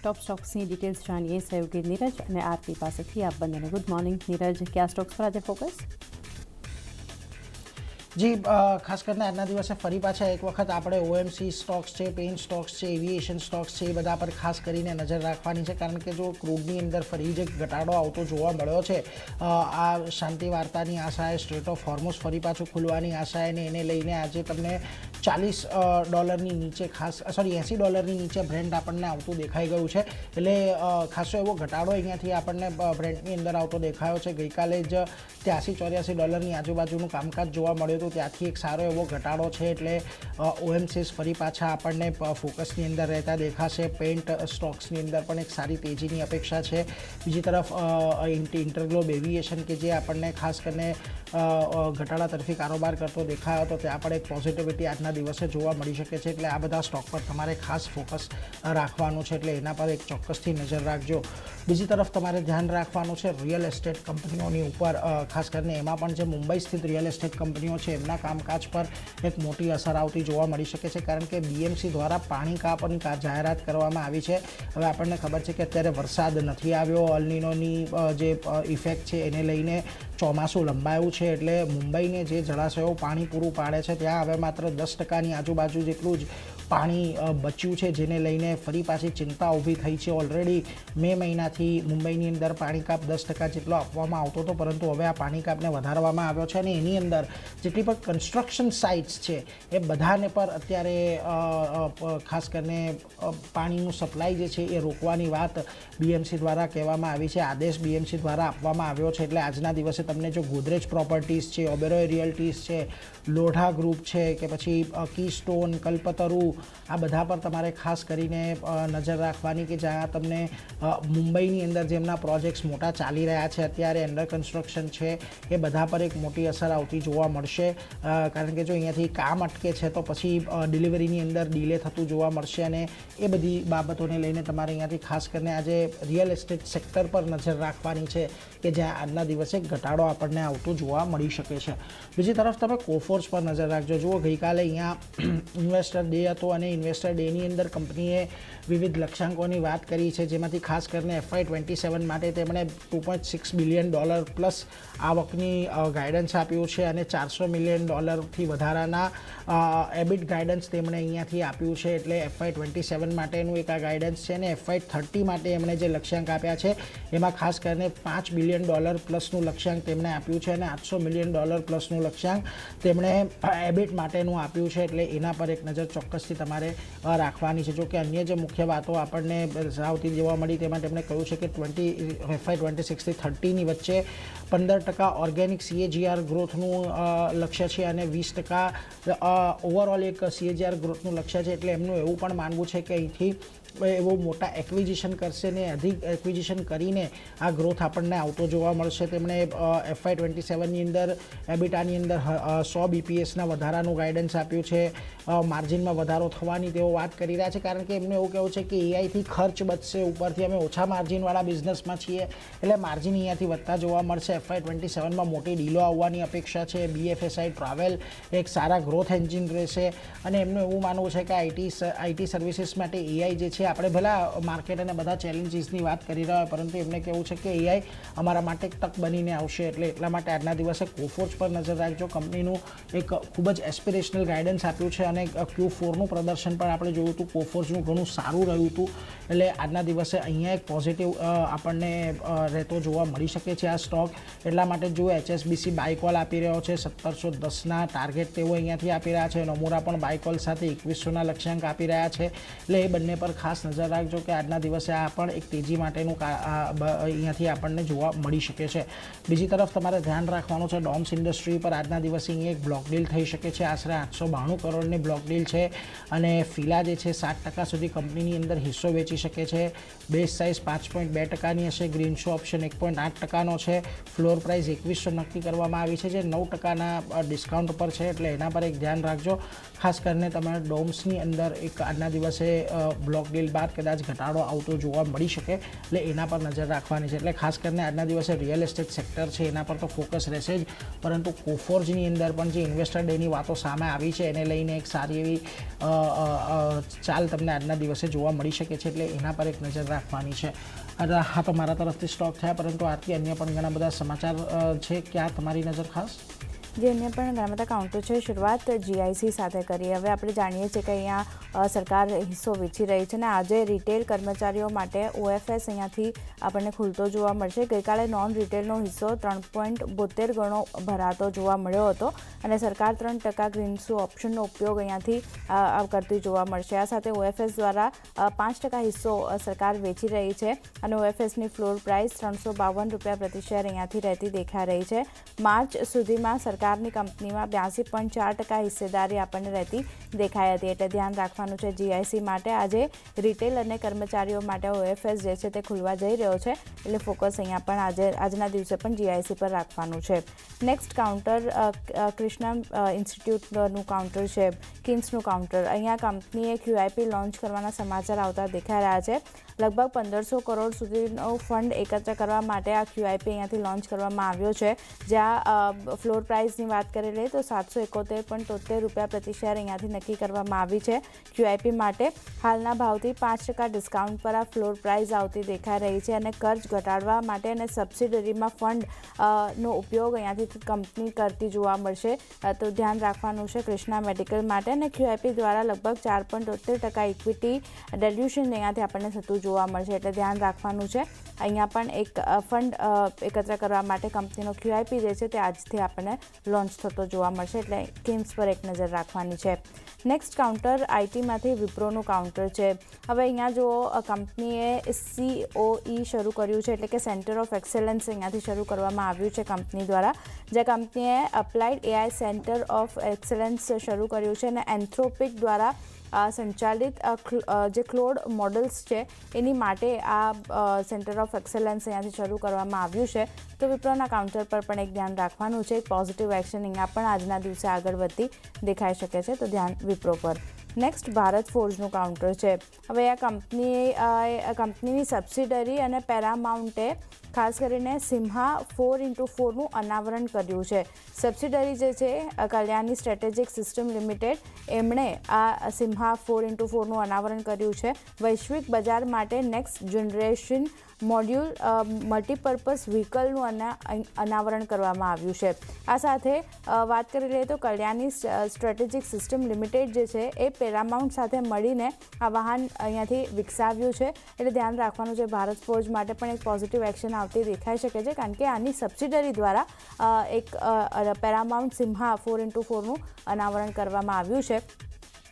Top stocks की details जानिए सहयोगी नीरज અને આરતી પાસેથી। આપ બંનેને ગુડ મોર્નિંગ। નીરજ, કયા સ્ટોક્સ પર આજે ફોકસ? જી, ખાસ કરીને આજના દિવસે ફરી પાછા એક વખત આપણે ઓએમસી સ્ટોક્સ છે, પેઇન સ્ટોક્સ છે, એવિએશન સ્ટોક્સ છે, એ બધા પર ખાસ કરીને નજર રાખવાની છે, કારણ કે જો ક્રૂડની અંદર ફરી જે ઘટાડો આવતો જોવા મળ્યો છે, આ શાંતિ વાર્તાની આશાએ, સ્ટ્રેટ ઓફ હોર્મુઝ ફરી પાછું ખુલવાની આશાએ ને એને લઈને આજે તમને $40 નીચે $80 નીચે બ્રેન્ટ આપણને આવતું દેખાઈ ગયું છે। એટલે ખાસો એવો ઘટાડો અહીંયાથી આપણને બ્રેન્ટની અંદર આવતો દેખાયો છે। ગઈકાલે જ $83-84 આજુબાજુનું કામકાજ જોવા મળ્યું હતું, ત્યાંથી એક સારો એવો ઘટાડો છે। એટલે ઓએમસીસ ફરી પાછા આપણને ફોકસની અંદર રહેતા દેખાશે। પેન્ટ સ્ટોક્સની અંદર પણ એક સારી તેજીની અપેક્ષા છે। બીજી તરફ ઇન્ટરગ્લોબ એવિએશન કે જે આપણને ખાસ કરીને ઘટાડા તરફી કારોબાર કરતો દેખાયો હતો, ત્યાં પણ એક પોઝિટિવિટી આજના દિવસે જોવા મળી શકે છે। એટલે આ બધા સ્ટોક પર તમારે ખાસ ફોકસ રાખવાનું છે, એટલે એના પર એક ચોક્કસથી નજર રાખજો। બીજી તરફ તમારે ધ્યાન રાખવાનું છે રિયલ એસ્ટેટ કંપનીઓની ઉપર, ખાસ કરીને એમાં પણ જે મુંબઈ સ્થિત રિયલ એસ્ટેટ કંપનીઓ છે એમના કામકાજ પર એક મોટી અસર આવતી જોવા મળી શકે છે, કારણ કે બીએમસી દ્વારા પાણી કાપની જાહેરાત કરવામાં આવી છે। હવે આપણને ખબર છે કે અત્યારે વરસાદ નથી આવ્યો, અલ નીનોની જે ઇફેક્ટ છે એને લઈને ચોમાસું લંબાયું છે, એટલે મુંબઈને જે જળાશયો પાણી પૂરું પાડે છે ત્યાં હવે માત્ર 10%ની આજુબાજુ જેટલું જ પાણી બચ્યું છે, જેને લઈને ફરી પાછી ચિંતા ઊભી થઈ છે। ઓલરેડી મે મહિનાથી મુંબઈની અંદર પાણી કાપ 10% જેટલો આપવામાં આવતો હતો, પરંતુ હવે આ પાણી કાપને વધારવામાં આવ્યો છે અને એની અંદર જેટલી પણ કન્સ્ટ્રક્શન સાઇટ્સ છે એ બધાને પર અત્યારે ખાસ કરીને પાણીનું સપ્લાય જે છે એ રોકવાની વાત બીએમસી દ્વારા કહેવામાં આવી છે, આદેશ બીએમસી દ્વારા આપવામાં આવ્યો છે। એટલે આજના દિવસે તમને જો ગોદરેજ પ્રોપર્ટીઝ છે, ઓબેરોય રિયલ્ટીઝ છે, લોઢા ગ્રુપ છે કે પછી કીસ્ટોન, કલ્પતરુ, આ બધા પર તમારે ખાસ કરીને નજર રાખવાની કે જ્યાં તમને મુંબઈની અંદર જેમના પ્રોજેક્ટ્સ મોટા ચાલી રહ્યા છે, અત્યારે અંડર કન્સ્ટ્રક્શન છે, એ બધા પર એક મોટી અસર આવતી જોવા મળશે, કારણ કે જો અહીંયાથી કામ અટકે છે તો પછી ડિલિવરીની અંદર ડીલે થતું જોવા મળશે, અને એ બધી બાબતોને લઈને તમારે અહીંયાથી ખાસ કરીને આજે રિયલ એસ્ટેટ સેક્ટર પર નજર રાખવાની છે કે જ્યાં આજના દિવસે ઘટાડો આપણને આવતું જોવા મળી શકે છે। બીજી તરફ તમે કોફોર્સ પર નજર રાખજો। જુઓ, ગઈકાલે અહીંયા ઇન્વેસ્ટર ડે હતો અને ઇન્વેસ્ટર ડેની અંદર કંપનીએ વિવિધ લક્ષ્યાંકોની વાત કરી છે, જેમાંથી ખાસ કરીને FY27 માટે તેમણે $2.6 બિલિયન પ્લસ આવકની ગાઈડન્સ આપ્યું છે અને $400 મિલિયન વધારાના એબિટ ગાઈડન્સ તેમણે અહીંયાથી આપ્યું છે। એટલે FY27 માટેનું એક આ ગાઈડન્સ છે, અને FY30 માટે એમણે જે લક્ષ્યાંક આપ્યા છે એમાં ખાસ કરીને $5 બિલિયન પ્લસનું લક્ષ્યાંક તેમણે આપ્યું છે અને $800 મિલિયન પ્લસનું લક્ષ્યાંક તેમણે એબિટ માટેનું આપ્યું છે। એટલે એના પર એક નજર ચોક્કસથી તમારે રાખવાની છે। જો કે અન્ય જે મુખ્ય વાતો આપણને આવતી જોવા મળી તેમાં તેમણે કહ્યું છે કે FY26 થી 30ની વચ્ચે 15% ઓર્ગેનિક CAGR ગ્રોથનું લક્ષ્ય છે અને 20% ઓવરઓલ એક CAGR ગ્રોથનું લક્ષ્ય છે। એટલે એમનું એવું પણ માનવું છે કે અહીંથી એવો મોટા એક્વિઝિશન કરશે ને અધિક એક્વિઝિશન કરીને આ ગ્રોથ આપણને આવતો જોવા મળશે। તેમણે FY27ની અંદર એબિટાની અંદર 100 BPSના વધારાનું ગાઈડન્સ આપ્યું છે, માર્જિનમાં વધારો થવાની તેઓ વાત કરી રહ્યા છે, કારણ કે એમનું એવું કહેવું છે કે એઆઈથી ખર્ચ બચશે, ઉપરથી અમે ઓછા માર્જિનવાળા બિઝનેસમાં છીએ એટલે માર્જિન અહીંયાથી વધતા જોવા મળશે। FY27માં મોટી ડીલો આવવાની અપેક્ષા છે। BFSI ટ્રાવેલ એક સારા ગ્રોથ એન્જિન રહેશે, અને એમનું એવું માનવું છે કે આઈટી સર્વિસીસ માટે એઆઈ જે છે, આપણે ભલા માર્કેટ અને બધા ચેલેન્જીસની વાત કરી રહ્યા હોય, પરંતુ એમને કહેવું છે કે એઆઈ અમારા માટે એક તક બનીને આવશે। એટલે એટલા માટે આજના દિવસે કોફોર્સ પર નજર રાખજો। કંપનીનું એક ખૂબ જ એસ્પિરેશનલ ગાઈડન્સ આપ્યું છે અને Q4નું પ્રદર્શન પણ આપણે જોયું હતું, કોફોર્સનું ઘણું સારું રહ્યું હતું। એટલે આજના દિવસે અહીંયા એક પોઝિટિવ આપણને રહેતો જોવા મળી શકે છે આ સ્ટોક। એટલા માટે જો HSBC બાયકોલ આપી રહ્યો છે, 1710ના ટાર્ગેટ તેઓ અહીંયાથી આપી રહ્યા છે, નમૂરા પણ બાયકોલ સાથે 2100ના લક્ષ્યાંક આપી રહ્યા છે। એટલે એ બંને પર ખાસ નજર રાખજો કે આજના દિવસે આ પણ એક તેજી માટેનું અહીંયાથી આપણને જોવા મળી શકે છે। બીજી તરફ તમારે ધ્યાન રાખવાનું છે ડોમ્સ ઇન્ડસ્ટ્રી પર। આજના દિવસે અહીંયા એક બ્લોક ડીલ થઈ શકે છે, આશરે 892 કરોડની બ્લોક ડીલ છે, અને ફિલા જે છે 7% સુધી કંપનીની અંદર હિસ્સો વેચી શકે છે। બેઝ સાઇઝ 5.2%ની હશે, ગ્રીન શો ઓપ્શન 1.8%નો છે, ફ્લોર પ્રાઇસ 2100 નક્કી કરવામાં આવી છે, જે 9%ના ડિસ્કાઉન્ટ પર છે। એટલે એના પર એક ધ્યાન રાખજો, ખાસ કરીને તમારે ડોમ્સની અંદર એક આજના દિવસે બ્લોક ડીલ એપ્રિલ બાદ કદાચ ઘટાડો આવતો જોવા મળી શકે, એટલે એના પર નજર રાખવાની છે. એટલે ખાસ કરીને આજના દિવસે રિયલ એસ્ટેટ સેક્ટર છે એના પર તો ફોકસ રહેશે જ, પરંતુ કોફોર્જની અંદર પણ જે ઇન્વેસ્ટર ડેની વાતો સામે આવી છે એને લઈને એક સારી એવી ચાલ તમને આજના દિવસે જોવા મળી શકે છે, એટલે એના પર એક નજર રાખવાની છે. હા, તો મારા તરફથી સ્ટોક થયા, પરંતુ આથી અન્ય પણ ઘણા બધા સમાચાર છે. ક્યાં તમારી નજર ખાસ? જે અન્ય પણ ઘણા બધા કાઉન્ટર છે. શરૂઆત જીઆઈસી સાથે કરીએ. હવે આપણે જાણીએ છીએ કે અહીંયા સરકાર હિસ્સો વેચી રહી છે અને આજે રિટેલ કર્મચારીઓ માટે ઓએફએસ અહીંયાથી આપણને ખુલતો જોવા મળશે. ગઈકાલે નોન રિટેલનો હિસ્સો 3.72 ગણો ભરાતો જોવા મળ્યો હતો અને સરકાર 3% ગ્રીનસુ ઓપ્શનનો ઉપયોગ અહીંયાથી કરતી જોવા મળશે. આ સાથે ઓએફએસ દ્વારા 5% હિસ્સો સરકાર વેચી રહી છે અને ઓએફએસની ફ્લોર પ્રાઇસ ₹352 પ્રતિ શેર અહીંયાથી રહેતી દેખાઈ રહી છે. માર્ચ સુધીમાં સરકારની કંપનીમાં 82.4% હિસ્સેદારી આપણને રહેતી દેખાઈ હતી, એટલે ધ્યાન રાખવાનું છે જીઆઈસી માટે. આજે રિટેલ અને કર્મચારીઓ માટે ઓએફએસ જે છે તે ખુલવા જઈ રહ્યો છે, એટલે ફોકસ અહીંયા પણ આજના દિવસે પણ જીઆઈસી પર રાખવાનું છે. નેક્સ્ટ કાઉન્ટર કૃષ્ણા ઇન્સ્ટિટ્યૂટનું કાઉન્ટર છે, કિન્સનું કાઉન્ટર. અહીંયા કંપનીએ QIP લોન્ચ કરવાના સમાચાર આવતા દેખાઈ રહ્યા છે. લગભગ 1500 કરોડ સુધીનો ફંડ એકત્ર કરવા માટે આ QIP અહીંયાથી લોન્ચ કરવામાં આવ્યો છે. જ્યાં ફ્લોર પ્રાઇસની વાત કરી લઈએ તો ₹771.73 પ્રતિ શેર અહીંયાથી નક્કી કરવામાં આવી છે QIP માટે. હાલના ભાવથી 5% ડિસ્કાઉન્ટ પર આ ફ્લોર પ્રાઇસ આવતી દેખાઈ રહી છે અને કર્જ ઘટાડવા માટે અને સબસિડરીમાં ફંડનો ઉપયોગ અહીંયાથી કંપની કરતી જોવા મળશે, તો ધ્યાન રાખવાનું છે કૃષ્ણા મેડિકલ માટે. અને QIP દ્વારા લગભગ 4.73% ઇક્વિટી ડેલ્યુશન અહીંયાથી આપણને થતું જોવા મળશે, એટલે ધ્યાન રાખવાનું છે. અહીંયા પણ એક ફંડ એકત્ર કરવા માટે કંપનીનો QIP જે છે તે આજથી આપણને લોન્ચ થતો જોવા મળશે, એટલે કિમ્સ પર એક નજર રાખવાની છે. નેક્સ્ટ કાઉન્ટર આઈટીમાંથી વિપ્રોનું કાઉન્ટર છે. હવે અહીંયા જો કંપનીએ COE શરૂ કર્યું છે, એટલે કે સેન્ટર ઓફ એક્સેલન્સ અહીંયાથી શરૂ કરવામાં આવ્યું છે કંપની દ્વારા, જે કંપનીએ applied AI centre of excellence શરૂ કર્યું છે અને એન્થ્રોપિક દ્વારા સંચાલિત જે ક્લોડ મોડલ્સ છે એની માટે આ સેન્ટર ઓફ એક્સેલન્સ અહીંયાથી શરૂ કરવામાં આવ્યું છે. તો વિપ્રોના કાઉન્ટર પર પણ એક ધ્યાન રાખવાનું છે. એક પોઝિટિવ એક્શન અહીંયા પણ આજના દિવસે આગળ વધતી દેખાઈ શકે છે, તો ધ્યાન વિપ્રો પર. નેક્સ્ટ ભારત ફોર્જનું કાઉન્ટર છે. હવે આ કંપનીની સબસિડરી અને પેરામાઉન્ટે ખાસ કરીને સિમ્હા 4x4નું અનાવરણ કર્યું છે. સબસિડરી જે છે કલ્યાણી સ્ટ્રેટેજિક સિસ્ટમ લિમિટેડ, એમણે આ સિમ્હા 4x4નું અનાવરણ કર્યું છે. વૈશ્વિક બજાર માટે નેક્સ્ટ જનરેશન મોડ્યુલ મલ્ટીપર્પઝ વ્હીકલનું અનાવરણ કરવામાં આવ્યું છે. આ સાથે વાત કરી લઈએ તો કલ્યાણી સ્ટ્રેટેજિક સિસ્ટમ લિમિટેડ જે છે એ પેરામાઉન્ટ સાથે મળીને આ વાહન અહીંયાથી વિકસાવ્યું છે, એટલે ધ્યાન રાખવાનું છે. ભારત ફોર્જ માટે પણ એક પોઝિટિવ એક્શન આવતી દેખાઈ શકે છે, કારણ કે આની સબસિડરી દ્વારા એક પેરામાઉન્ટ સિમ્હા 4x4નું અનાવરણ કરવામાં આવ્યું છે,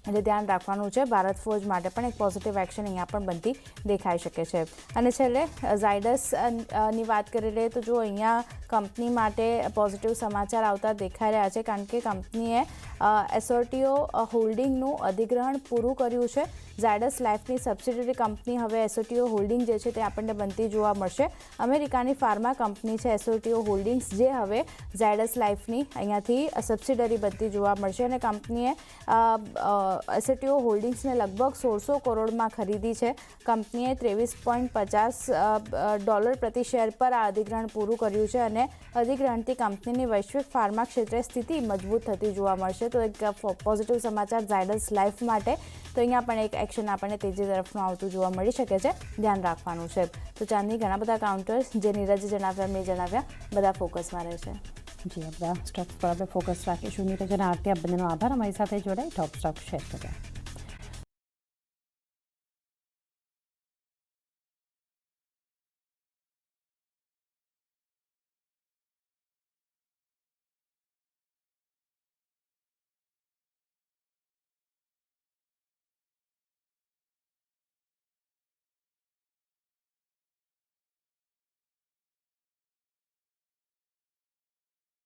એટલે ધ્યાન રાખવાનું છે. ભારત ફોર્જ માટે પણ એક પોઝિટિવ એક્શન અહીંયા પણ બનતી દેખાઈ શકે છે. અને છેલ્લે ઝાયડસની વાત કરી લઈએ તો જો અહીંયા કંપની માટે પોઝિટિવ સમાચાર આવતા દેખાઈ રહ્યા છે, કારણ કે કંપનીએ એસોર્ટીઓ હોલ્ડિંગનું અધિગ્રહણ પૂરું કર્યું છે. ઝાયડસ લાઇફની સબસિડરી કંપની હવે એસોટીઓ હોલ્ડિંગ જે છે તે આપણને બનતી જોવા મળશે. અમેરિકાની ફાર્મા કંપની છે એસોટીઓ હોલ્ડિંગ્સ, જે હવે ઝાયડસ લાઇફની અહીંયાથી સબસિડરી બનતી જોવા મળશે અને કંપનીએ એસોટીઓ હોલ્ડિંગ્સને લગભગ 1600 કરોડમાં ખરીદી છે. કંપનીએ $23.50 પ્રતિ શેર પર આ અધિગ્રહણ પૂરું કર્યું છે અને અધિગ્રહણથી કંપનીની વૈશ્વિક ફાર્મા ક્ષેત્રે સ્થિતિ મજબૂત થતી જોવા મળશે. તો એક પોઝિટિવ સમાચાર ઝાયડસ લાઇફ માટે. તો અહીંયા પણ એક એક્શન આપણને તેજી તરફનું આવતું જોવા મળી શકે છે, ધ્યાન રાખવાનું છે. તો ચાંદની ઘણા બધા કાઉન્ટર્સ જે નીરજે જણાવ્યા, મેં જણાવ્યા, બધા ફોકસમાં રહે છે. જી, બધા સ્ટોક્સ પર આપણે ફોકસ રાખીશું. નીરજ અને આરતી, આપ બંનેનો આભાર અમારી સાથે જોડાઈ ટોપ સ્ટોક શેર કર્યા.